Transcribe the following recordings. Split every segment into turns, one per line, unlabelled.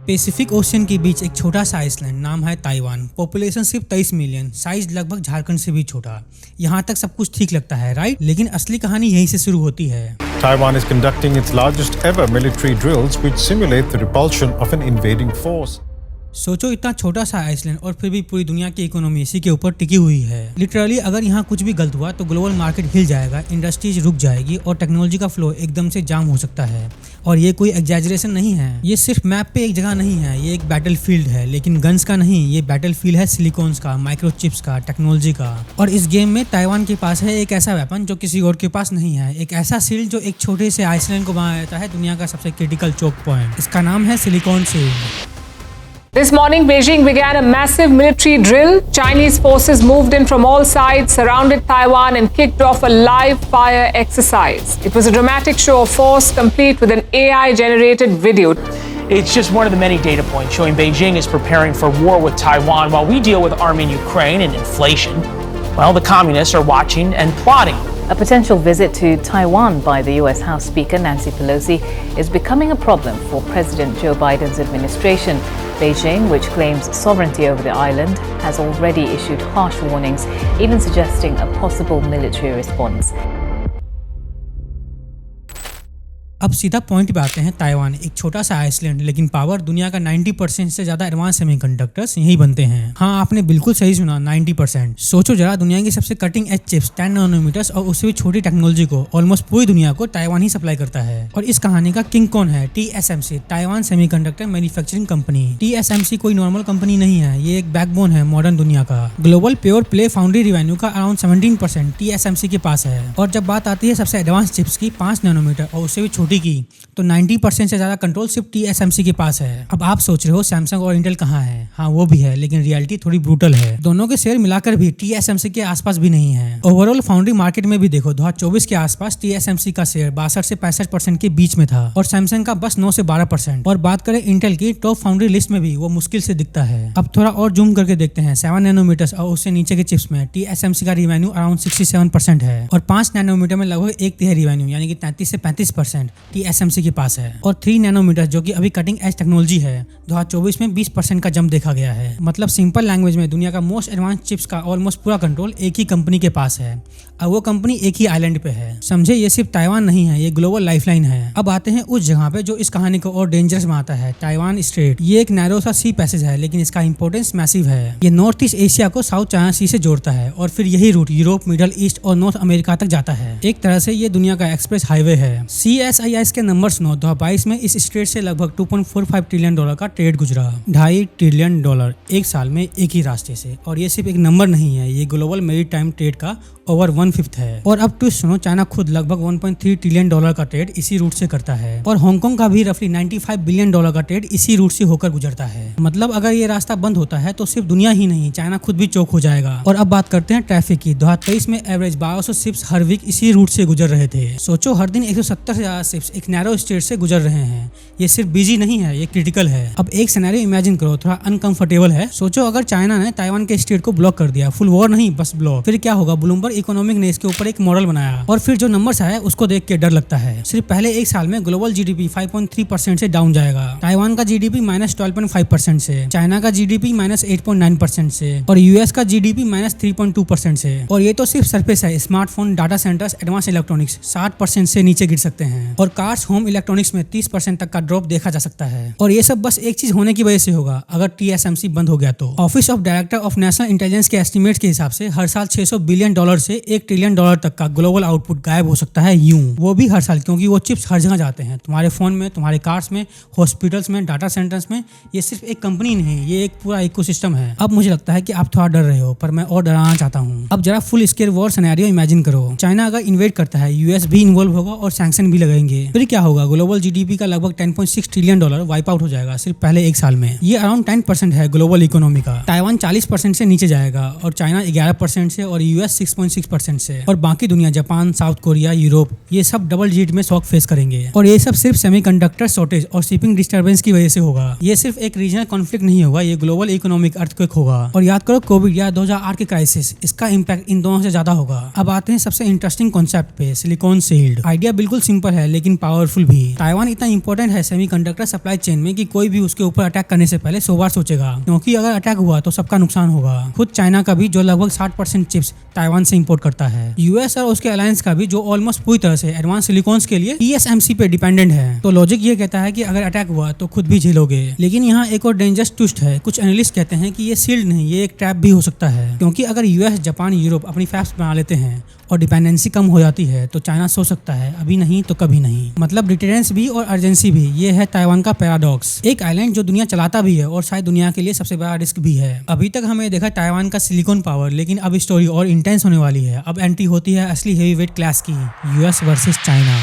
Pacific ocean के बीच एक छोटा सा आइसलैंड, नाम है ताइवान। पॉपुलेशन सिर्फ 23 मिलियन, साइज लगभग झारखंड से भी छोटा। यहाँ तक सब कुछ ठीक लगता है, राइट? लेकिन असली कहानी यहीं से शुरू होती है।
Taiwan is conducting its largest ever military drills which simulate the repulsion of an invading force.
सोचो, इतना छोटा सा आइसलैंड और फिर भी पूरी दुनिया की इकोनॉमी इसी के ऊपर टिकी हुई है। लिटरली अगर यहाँ कुछ भी गलत हुआ तो ग्लोबल मार्केट हिल जाएगा, इंडस्ट्रीज रुक जाएगी और टेक्नोलॉजी का फ्लो एकदम से जाम हो सकता है। और ये कोई एग्जैजरेशन नहीं है, ये सिर्फ मैप पे एक जगह नहीं है, ये एक बैटल फील्ड है। लेकिन गन्स का नहीं, ये बैटल फील्ड है सिलिकॉन्स का, माइक्रोचिप्स का, टेक्नोलॉजी का। और इस गेम में ताइवान के पास है एक ऐसा वेपन जो किसी और के पास नहीं है, एक ऐसा शील्ड जो एक छोटे से आइसलैंड को बना देता है दुनिया का सबसे क्रिटिकल चोक पॉइंट। इसका नाम है silicon shield.
This morning, Beijing began a massive military drill. Chinese forces moved in from all sides, surrounded Taiwan, and kicked off a live fire exercise. It was a dramatic show of force, complete with an AI-generated video.
It's just one of the many data points showing Beijing is preparing for war with Taiwan while we deal with army in Ukraine and inflation. Well, the communists are watching and plotting.
A potential visit to Taiwan by the US House Speaker Nancy Pelosi is becoming a problem for President Joe Biden's administration. Beijing, which claims sovereignty over the island, has already issued harsh warnings, even suggesting a possible military response.
अब सीधा point पे आते हैं। Taiwan एक छोटा सा Iceland, लेकिन power दुनिया का 90% से ज्यादा एडवांस सेमीकंडक्टर्स यहीं बनते हैं। हाँ, आपने बिल्कुल सही सुना, 90%। सोचो जरा, दुनिया की सबसे कटिंग एज चिप्स 10 नैनोमीटर्स और उससे भी छोटी टेक्नोलॉजी को ऑलमोस्ट पूरी दुनिया को ताइवान ही सप्लाई करता है। और इस कहानी का किंग कौन है? TSMC, Taiwan semiconductor manufacturing company. TSMC कोई नॉर्मल कंपनी नहीं है, ये एक बैकबोन है मॉडर्न दुनिया का। Global pure play foundry revenue का अराउंड 17% TSMC के पास है। और जब बात आती है सबसे एडवांस चिप्स की 5 नैनोमीटर और उससे भी छोटी की, तो 90% से ज्यादा कंट्रोल सिर्फ TSMC के पास है। अब आप सोच रहे हो सैमसंग और इंटेल कहाँ है? हाँ, वो भी है, लेकिन रियलिटी थोड़ी ब्रूटल है। दोनों के शेयर मिलाकर भी TSMC के आसपास भी नहीं है। ओवरऑल फाउंड्री मार्केट में भी देखो, 2024 के आसपास TSMC का शेयर 62 से 65% के बीच में था और सैमसंग का बस 9 से 12%। और बात करें इंटेल की टॉप फाउंड्री लिस्ट में भी वो मुश्किल से दिखता है। अब थोड़ा और जूम करके देखते हैं। 7 नैनोमीटर और उससे नीचे के चिप्स में TSMC का रिवेन्यू अराउंड 67% है और 5 नैनोमीटर में लगभग 1/3 रिवेन्यू यानी कि 33 से 35% TSMC के पास है। और 3 नैनोमीटर जो कि अभी कटिंग एज टेक्नोलॉजी है, 2024 में 20% का जंप देखा गया है। मतलब सिंपल लैंग्वेज में दुनिया का मोस्ट एडवांस चिप्स का ऑलमोस्ट पूरा कंट्रोल एक ही कंपनी के पास है। अब वो कंपनी एक ही आइलैंड पे है। समझे, ये सिर्फ ताइवान नहीं है, ये ग्लोबल लाइफलाइन है। अब आते हैं उस जगह पे जो इस कहानी को और डेंजरस बनाता है, ताइवान स्ट्रेट। ये एक नैरो सा सी पैसेज है, लेकिन इसका इंपॉर्टेंस मैसिव है। ये नॉर्थ ईस्ट एशिया को साउथ चाइना सी से जोड़ता है और फिर यही रूट यूरोप, मिडल ईस्ट और नॉर्थ अमेरिका तक जाता है। एक तरह से ये दुनिया का एक्सप्रेस हाईवे है। CSIS के नंबर सुनो, 2022 में इस स्ट्रेट से लगभग $2.45 ट्रिलियन का ट्रेड गुजरा। $2.5 ट्रिलियन एक साल में एक ही रास्ते से। और ये सिर्फ एक नंबर नहीं है, ये ग्लोबल मैरीटाइम ट्रेड का ओवर 1/5 है। और अब ट्विस्ट सुनो, चाइना खुद लगभग $1.3 ट्रिलियन का ट्रेड इसी रूट से करता है और हांगकांग का भी रफली $95 बिलियन का ट्रेड इसी रूट से होकर गुजरता है। मतलब अगर ये रास्ता बंद होता है तो सिर्फ दुनिया ही नहीं, चाइना खुद भी चौक हो जाएगा। और अब बात करते हैं ट्रैफिक की। 2023 में एवरेज 1200 शिप्स हर वीक इसी रूट से गुजर रहे थे। सोचो, हर दिन 170 से ज्यादा शिप्स एक नैरो स्ट्रेट से गुजर रहे हैं। ये सिर्फ बिजी नहीं है, ये क्रिटिकल है। अब एक सिनेरियो इमेजिन करो, थोड़ा अनकंफर्टेबल है। सोचो अगर चाइना ने ताइवान के स्टेट को ब्लॉक कर दिया, फुल वॉर नहीं बस ब्लॉक, फिर क्या होगा? ब्लूमबर्ग इकोनॉमिक ने इसके ऊपर एक मॉडल बनाया और फिर जो नंबर्स आए उसको देख के डर लगता है। सिर्फ पहले एक साल में ग्लोबल GDP 5.3% से डाउन जाएगा, ताइवान का GDP -12.5% से, चाइना का GDP -8.9% से और US का GDP -3.2% से। और ये तो सिर्फ सरफेस है। Smartphone, data centres, advance electronics 60% से नीचे गिर सकते हैं और कार्स, होम इलेक्ट्रॉनिक्स में 30% तक का ड्रॉप देखा जा सकता है। और ये सब बस एक चीज होने की वजह से होगा, अगर TSMC बंद हो गया तो। Office of director of national intelligence के एस्टिमेट्स के हिसाब से हर साल $600 बिलियन से $1 ट्रिलियन तक का ग्लोबल आउटपुट गायब हो सकता है यूं। वो भी हर साल, क्योंकि वो चिप्स हर जगह जाते हैं, तुम्हारे फोन में, तुम्हारे कार्स में, हॉस्पिटल्स में, डाटा सेंटर्स में। ये सिर्फ एक कंपनी नहीं, ये एक पूरा इकोसिस्टम है। अब मुझे लगता है कि आप थोड़ा डर रहे हो, पर मैं और डराना चाहता हूँ। अब जरा full scale war scenario imagine करो। चाइना अगर इन्वेड करता है, US भी इन्वॉल्व होगा और सैंक्शन भी लगेंगे, फिर क्या होगा? ग्लोबल GDP का लगभग $10.6 ट्रिलियन वाइप आउट हो जाएगा सिर्फ पहले एक साल में। ये अराउंड 10% है ग्लोबल इकोनॉमी का। ताइवान 40% से नीचे जाएगा और चाइना 11% से और US 6.6 6% से, और बाकी दुनिया जापान, साउथ कोरिया, यूरोप, ये सब डबल डिजिट में शॉक फेस करेंगे। और ये सब सिर्फ सेमीकंडक्टर शॉर्टेज और शिपिंग डिस्टर्बेंस की वजह से होगा। ये सिर्फ एक रीजनल कॉन्फ्लिक्ट नहीं होगा, ये ग्लोबल इकोनॉमिक अर्थक्वेक होगा। और याद करो कोविड या 2008 के क्राइसिस, इसका इम्पैक्ट इन दोनों से ज्यादा होगा। अब आते हैं सबसे इंटरेस्टिंग कॉन्सेप्ट पे, सिलिकॉन शील्ड। आइडिया बिल्कुल सिंपल है लेकिन पावरफुल भी। ताइवान इतना इंपॉर्टेंट है सेमीकंडक्टर सप्लाई चेन में कि कोई भी उसके ऊपर अटैक करने से पहले 100 बार सोचेगा, क्योंकि अगर अटैक हुआ तो सबका नुकसान होगा। खुद चाइना का भी जो लगभग 60% चिप्स ताइवान से इंपोर्ट करता है, यूएस और उसके अलायंस का भी जो ऑलमोस्ट पूरी तरह से एडवांस सिलिकॉन्स के लिए TSMC पे डिपेंडेंट है। तो लॉजिक ये कहता है कि अगर अटैक हुआ तो खुद भी झेलोगे। लेकिन यहाँ एक और डेंजरस ट्विस्ट है। कुछ एनालिस्ट कहते हैं कि ये शील्ड नहीं, ये एक ट्रैप भी हो सकता है, क्योंकि अगर यूएस, जापान, यूरोप अपनी फैब्स बना लेते हैं और डिपेंडेंसी कम हो जाती है तो चाइना सोच सकता है अभी नहीं तो कभी नहीं। मतलब डिटेरेंस भी और अर्जेंसी भी। ये है ताइवान का पैराडॉक्स, एक आइलैंड जो दुनिया चलाता भी है और शायद दुनिया के लिए सबसे बड़ा रिस्क भी है। अभी तक हमें देखा ताइवान का सिलिकॉन पावर, लेकिन अब स्टोरी और इंटेंस होने वाली है। अब एंट्री होती है असली हेवी वेट क्लास की, यूएस वर्सेस चाइना।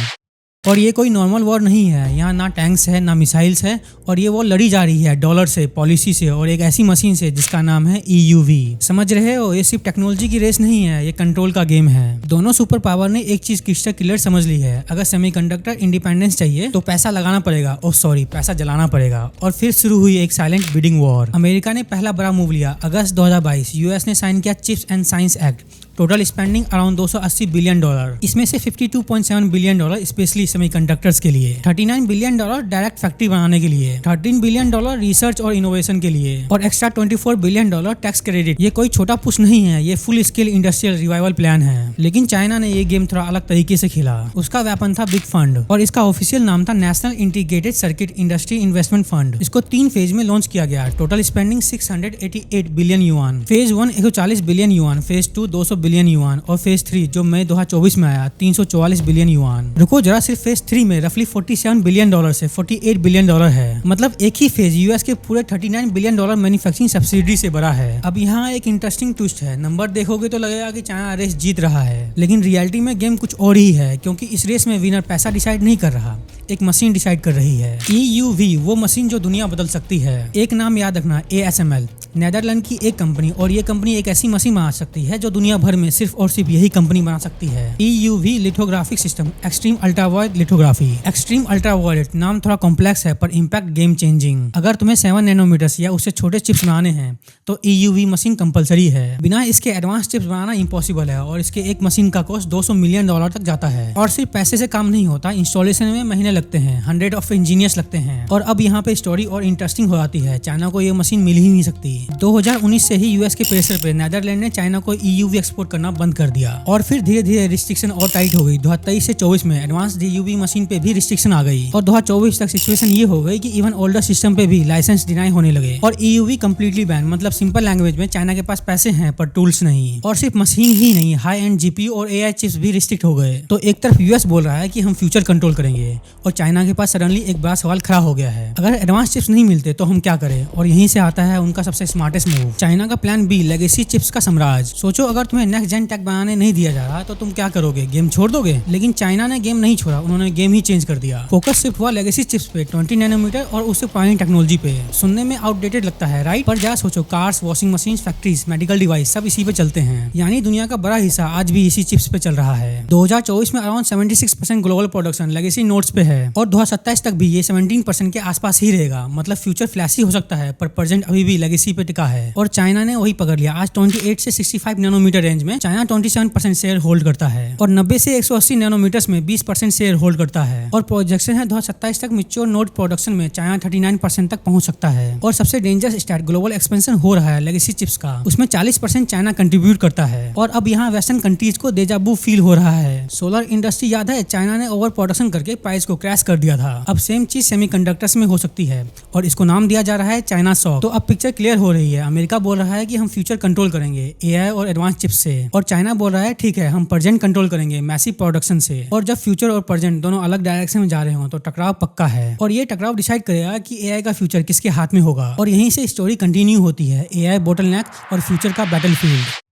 और ये कोई नॉर्मल वॉर नहीं है, यहाँ ना टैंक्स है ना मिसाइल्स है, और ये वॉर लड़ी जा रही है डॉलर से, पॉलिसी से और एक ऐसी मशीन से जिसका नाम है EUV। समझ रहे हो, ये सिर्फ टेक्नोलॉजी की रेस नहीं है, ये कंट्रोल का गेम है। दोनों सुपर पावर ने एक चीज क्रिस्टल क्लियर समझ ली है, अगर सेमीकंडक्टर इंडिपेंडेंस चाहिए तो पैसा लगाना पड़ेगा, पैसा जलाना पड़ेगा। और फिर शुरू हुई एक साइलेंट बिडिंग वॉर। अमेरिका ने पहला बड़ा मूव लिया अगस्त 2022, यूएस ने साइन किया chips and science act. Total spending around $280 billion, इसमें से $52.7 बिलियन स्पेशली सेमीकंडक्टर्स के लिए, $39 बिलियन डायरेक्ट फैक्ट्री बनाने के लिए, $13 बिलियन रिसर्च और इनोवेशन के लिए, और एक्स्ट्रा $24 बिलियन टैक्स क्रेडिट। ये कोई छोटा पुश नहीं है, ये full scale industrial revival plan है। लेकिन चाइना ने ये गेम थोड़ा अलग तरीके से खेला। उसका वेपन था बिग फंड, और इसका ऑफिशियल नाम था national integrated circuit industry investment fund. इसको 3 फेज में लॉन्च किया गया। Total spending 688 billion yuan. Phase 1 140 billion yuan, phase 2 200 billion yuan, और फेज 3 जो मई 2024 में आया 344 बिलियन युआन। रुको जरा, सिर्फ फेज 3 में रफली $47 बिलियन से $48 बिलियन है। मतलब एक ही फेज यूएस के पूरे $39 बिलियन मैन्युफैक्चरिंग सब्सिडी से बड़ा है। अब यहाँ एक इंटरेस्टिंग ट्विस्ट है। नंबर देखोगे तो लगेगा कि चाइना रेस जीत रहा है, लेकिन रियलिटी में गेम कुछ और ही है, क्योंकि इस रेस में विनर पैसा डिसाइड नहीं कर रहा, एक मशीन डिसाइड कर रही है। EUV, वो मशीन जो दुनिया बदल सकती है। एक नाम याद रखना, ASML, नेदरलैंड की एक कंपनी, और ये कंपनी एक ऐसी मशीन बना सकती है जो दुनिया भर में सिर्फ और सिर्फ यही कंपनी बना सकती है। EUV lithographic system, extreme ultraviolet lithography. Extreme ultraviolet नाम थोड़ा कॉम्प्लेक्स है पर इम्पैक्ट गेम चेंजिंग। अगर तुम्हें 7 नैनोमीटर्स या उससे छोटे चिप्स बनाने हैं तो EUV मशीन कंपलसरी है। बिना इसके एडवांस चिप्स बनाना इम्पॉसिबल है, और इसके एक मशीन का कॉस्ट $200 मिलियन तक जाता है। और सिर्फ पैसे से काम नहीं होता, इंस्टॉलेशन में महीने लगते हैं, 100 ऑफ इंजीनियर्स लगते हैं। और अब यहाँ पे स्टोरी और इंटरेस्टिंग हो जाती है। चाइना को ये मशीन मिल ही नहीं सकती। 2019 से ही यूएस के प्रेशर पे नेदरलैंड ने चाइना को EUV एक्सपोर्ट करना बंद कर दिया, और फिर धीरे धीरे रिस्ट्रिक्शन और टाइट हो गई। 2023 से 24 में एडवांस EUV मशीन पे भी रिस्ट्रिक्शन आ गई, और 2024 तक सिचुएशन ये हो गई कि इवन ओल्डर सिस्टम पे भी लाइसेंस डिनाई होने लगे। और EUV कंप्लीटली बैन। मतलब सिंपल लैंग्वेज में चाइना के पास पैसे हैं पर टूल्स नहीं। और सिर्फ मशीन ही नहीं, हाई एंड GPU और AI चिप्स भी रिस्ट्रिक्ट हो गए। तो एक तरफ यूएस बोल रहा है कि हम फ्यूचर कंट्रोल करेंगे, और चाइना के पास सडनली एक बड़ा सवाल खड़ा हो गया है, अगर एडवांस चिप्स नहीं मिलते तो हम क्या करें। और यहीं से आता है उनका सबसे स्मार्टेस्ट मूव, चाइना का प्लान बी, लेगेसी चिप्स का साम्राज्य। सोचो अगर तुम्हें नेक्स्ट जेन टेक बनाने नहीं दिया जा रहा तो तुम क्या करोगे, गेम छोड़ दोगे। लेकिन चाइना ने गेम नहीं छोड़ा, उन्होंने गेम ही चेंज कर दिया। फोकस शिफ्ट हुआ लेगेसी चिप्स पे, 20 नैनोमीटर और उससे पुरानी टेक्नोलॉजी पे। सुनने में आउटडेटेड लगता है राइट, पर जरा सोचो, cars, washing machine, factories, medical device सब इसी पे चलते हैं। यानी दुनिया का बड़ा हिस्सा आज भी इसी चिप्स पे चल रहा है। 2024 में around 76% global production legacy nodes पे है, और 2027 तक भी ये 17% के आसपास ही रहेगा। मतलब फ्यूचर फ्लैशी हो सकता है, पर प्रेजेंट अभी भी लेगेसी पे टिका है। और चाइना ने वही पकड़ लिया। आज 28 से 65 नैनोमीटर रेंज में चाइना 27% शेयर होल्ड करता है, और 90 से 180 नैनोमीटर्स में 20% शेयर होल्ड करता है। और प्रोजेक्शन है 2027 तक मैच्योर नोड प्रोडक्शन में चाइना 39% तक पहुंच सकता है। और सबसे डेंजरस स्टार्ट ग्लोबल एक्सपेंशन हो रहा है लेगेसी चिप्स का, उसमें 40% चाइना कंट्रीब्यूट करता है। और अब यहाँ वेस्टर्न कंट्रीज को डेजाबू फील हो रहा है। सोलर इंडस्ट्री याद है, चाइना ने ओवर प्रोडक्शन करके प्राइस को क्रैश कर दिया था। अब सेम चीज सेमीकंडक्टर्स में हो सकती है, और इसको नाम दिया जा रहा है चाइना शॉक। तो अब पिक्चर क्लियर हो रही है। अमेरिका बोल रहा है कि हम फ्यूचर कंट्रोल करेंगे AI और एडवांस चिप्स से, और चाइना बोल रहा है ठीक है हम प्रेजेंट कंट्रोल करेंगे मैसिव प्रोडक्शन से। और जब फ्यूचर और प्रेजेंट दोनों अलग डायरेक्शन में जा रहे हो तो टकराव पक्का है, और ये टकराव डिसाइड करेगा कि AI का फ्यूचर किसके हाथ में होगा। और यहीं से स्टोरी कंटिन्यू होती है, AI बोटलनेक और फ्यूचर का बैटलफील्ड।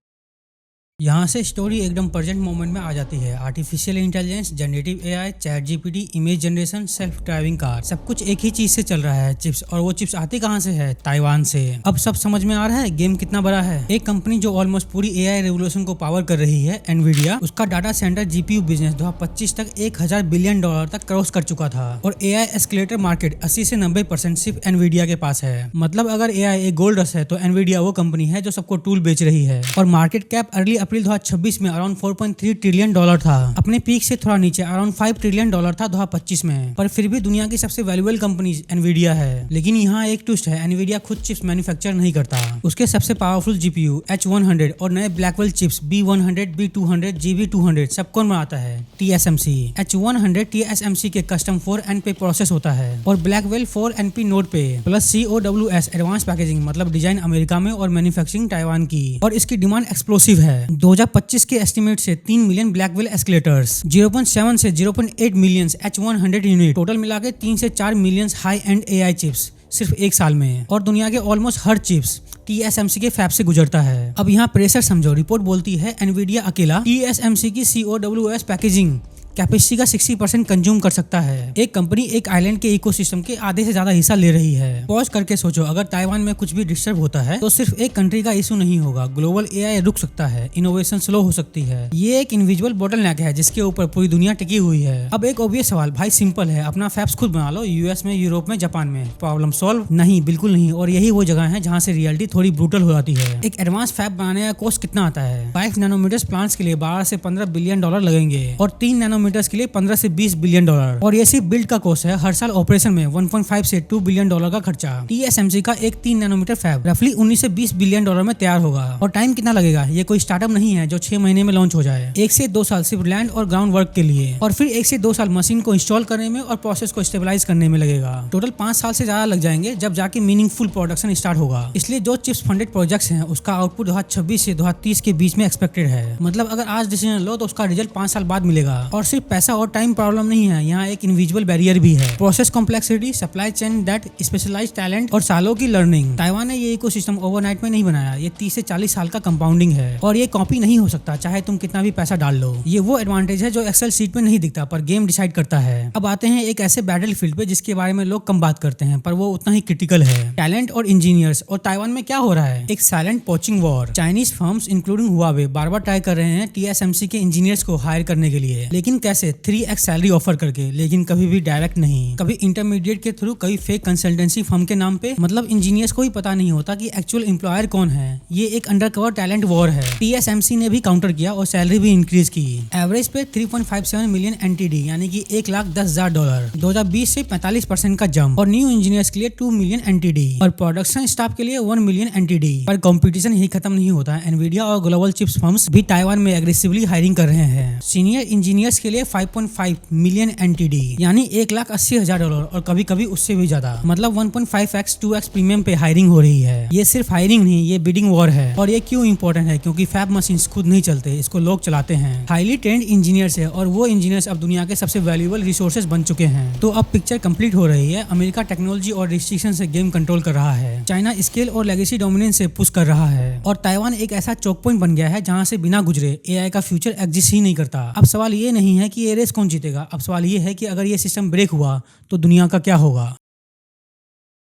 यहाँ से स्टोरी एकदम प्रेजेंट मोमेंट में आ जाती है। Artificial intelligence, generative AI, chat GPT, image generation, self driving car, सब कुछ एक ही चीज से चल रहा है, चिप्स। और वो चिप्स आती कहाँ से है? ताइवान से। अब सब समझ में आ रहा है गेम कितना बड़ा है। एक कंपनी जो ऑलमोस्ट पूरी एआई रेवोल्यूशन को पावर कर रही है, एनवीडिया, उसका डाटा सेंटर जीपीयू बिजनेस 2025 तक $1000 बिलियन तक क्रॉस कर चुका था। और एआई एस्केलेटर मार्केट 80 से 90% सिर्फ एनवीडिया के पास है। मतलब अगर एआई एक गोल्ड रश है तो एनवीडिया वो कंपनी है जो सबको टूल बेच रही है। और मार्केट कैप अर्ली अप्रैल 2026 में अराउंड $4.3 ट्रिलियन था। अपने पीक से थोड़ा नीचे अराउंड $5 ट्रिलियन था 2025 में। पर फिर भी दुनिया की सबसे वैल्यूएबल कंपनी एनवीडिया है। लेकिन यहाँ एक ट्विस्ट है, एनवीडिया खुद चिप्स मैन्युफैक्चर नहीं करता। उसके सबसे पावरफुल जीपीयू H100 और नए Blackwell chips B100, B200, GB200 सब कौन बनाता है? TSMC। H100 TSMC के कस्टम 4N पे प्रोसेस होता है और ब्लैकवेल 4NP नोड पे प्लस COWS एडवांस पैकेजिंग, मतलब डिजाइन अमेरिका में और मैन्युफैक्चरिंग ताइवान की। और इसकी डिमांड एक्सप्लोसिव है। 2025 के एस्टिमेट से 3 मिलियन ब्लैकवेल एस्केलेटर्स, 0.7 से 0.8 मिलियन H100 यूनिट, टोटल मिला के 3 से 4 million high and AI chips सिर्फ एक साल में। और दुनिया के ऑलमोस्ट हर चिप्स TSMC के फैब से गुजरता है। अब यहाँ प्रेशर समझो। रिपोर्ट बोलती है एनवीडिया अकेला TSMC की COWS पैकेजिंग कैपेसिटी का 60% कंज्यूम कर सकता है। एक कंपनी एक आइलैंड के इकोसिस्टम के आधे से ज्यादा हिस्सा ले रही है। पॉज करके सोचो, अगर ताइवान में कुछ भी डिस्टर्ब होता है तो सिर्फ एक कंट्री का इशू नहीं होगा, ग्लोबल एआई रुक सकता है, इनोवेशन स्लो हो सकती है। ये एक इनविजिबल बोटलनेक है जिसके ऊपर पूरी दुनिया टिकी हुई है। अब एक ऑब्वियस सवाल, भाई सिंपल है, अपना फैब्स खुद बना लो, यूएस में, यूरोप में, जापान में, प्रॉब्लम सॉल्व? नहीं, बिल्कुल नहीं। और यही वो जगह है जहाँ से रियलिटी थोड़ी ब्रूटल हो जाती है। एक एडवांस फैब बनाने का कॉस्ट कितना आता है? 5 नैनोमीटर प्लांट्स के लिए $12 से $15 बिलियन लगेंगे और 3 नैनोमीटर के लिए $15 से $20 बिलियन। और ये सिर्फ बिल्ड का कॉस्ट है। हर साल ऑपरेशन में 1.5 से $2 बिलियन का खर्चा। TSMC का एक 3 नैनोमीटर फैब रफली 19 से $20 बिलियन में तैयार होगा। और टाइम कितना लगेगा? ये कोई स्टार्टअप नहीं है जो 6 महीने में लॉन्च हो जाए। 1 से 2 साल सिर्फ लैंड और ग्राउंड वर्क के लिए, और फिर 1 से 2 साल मशीन को इंस्टॉल करने में और प्रोसेस को स्टेबलाइज करने में लगेगा। टोटल 5 साल से ज्यादा लग जाएंगे जब जाके मीनिंगफुल प्रोडक्शन स्टार्ट होगा। इसलिए जो चिप्स फंडेड प्रोजेक्ट्स हैं उसका आउटपुट 2026 से 2030 के बीच में एक्सपेक्टेड है। मतलब अगर आज डिसीजन लो तो उसका रिजल्ट 5 साल बाद मिलेगा। और सिर्फ पैसा और टाइम प्रॉब्लम नहीं है, यहाँ एक इनविजिबल बैरियर भी है। Process complexity, supply chain debt, specialised talent और सालों की लर्निंग। ताइवान ने ये इकोसिस्टम ओवरनाइट में नहीं बनाया। ये 30 से 40 साल का कंपाउंडिंग है और ये कॉपी नहीं हो सकता चाहे तुम कितना भी पैसा डाल लो। ये वो एडवांटेज है जो एक्सेल शीट में नहीं दिखता पर गेम डिसाइड करता है। अब आते हैं एक ऐसे बैटल फील्ड पे जिसके बारे में लोग कम बात करते हैं पर वो उतना ही क्रिटिकल है, टैलेंट और इंजीनियर्स। और ताइवान में क्या हो रहा है? एक silent poaching war. Chinese firms including Huawei बार बार ट्राई कर रहे हैं TSMC के इंजीनियर्स को हायर करने के लिए। लेकिन कैसे? 3x सैलरी ऑफर करके, लेकिन कभी भी डायरेक्ट नहीं, कभी इंटरमीडिएट के थ्रू, कभी फेक कंसल्टेंसी फर्म के नाम पे। मतलब इंजीनियर्स को ही पता नहीं होता कि एक्चुअल एम्प्लॉयर कौन है। ये एक अंडरकवर टैलेंट वॉर है। TSMC ने भी काउंटर किया और सैलरी भी इंक्रीज की। एवरेज पे 3.57 मिलियन NTD यानी कि $1,10,000। 2020 से 45% का जंप। और न्यू इंजीनियर्स के लिए 2 मिलियन NTD और प्रोडक्शन स्टाफ के लिए 1 मिलियन NTD। पर कंपटीशन यही खत्म नहीं होता। एनवीडिया और ग्लोबल चिप्स फर्म्स भी ताइवान में एग्रेसिवली हायरिंग कर रहे हैं। सीनियर इंजीनियर्स के लिए 5.5 मिलियन NTD यानी $1,80,000 और कभी कभी उससे भी ज्यादा। मतलब 1.5x 2x प्रीमियम पे हायरिंग हो रही है। ये सिर्फ हायरिंग नहीं, ये बिडिंग वॉर है। और ये क्यों इंपॉर्टेंट है? क्योंकि फैब मशीन्स खुद नहीं चलते, इसको लोग चलाते हैं। हाईली ट्रेंड इंजीनियर्स है और वो इंजीनियर्स अब दुनिया के सबसे वैल्यूएबल रिसोर्सेज बन चुके हैं। तो अब पिक्चर कंप्लीट हो रही है। अमेरिका टेक्नोलॉजी और रिस्ट्रिक्शन से गेम कंट्रोल कर रहा है। चाइना स्केल और लेगेसी डोमिनेंस से पुश कर रहा है। और ताइवान एक ऐसा चौक पॉइंट बन गया है जहां से बिना गुजरे एआई का फ्यूचर एग्जिस्ट ही नहीं करता। अब सवाल ये नहीं है कि ये रेस कौन जीतेगा, अब सवाल ये है कि अगर ये सिस्टम ब्रेक हुआ तो दुनिया का क्या होगा।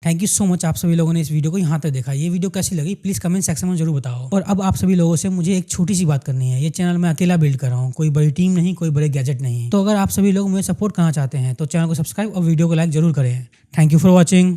थैंक यू सो मच आप सभी लोगों ने इस वीडियो को यहाँ तक देखा। ये वीडियो कैसी लगी प्लीज कमेंट सेक्शन में जरूर बताओ। और अब आप सभी लोगों से मुझे एक छोटी सी बात करनी है। ये चैनल मैं अकेला बिल्ड कर रहा हूँ, कोई बड़ी टीम नहीं, कोई बड़े गैजेट नहीं। तो अगर आप सभी लोग मुझे सपोर्ट करना चाहते हैं तो चैनल को सब्सक्राइब और वीडियो को लाइक जरूर करें। Thank you for watching.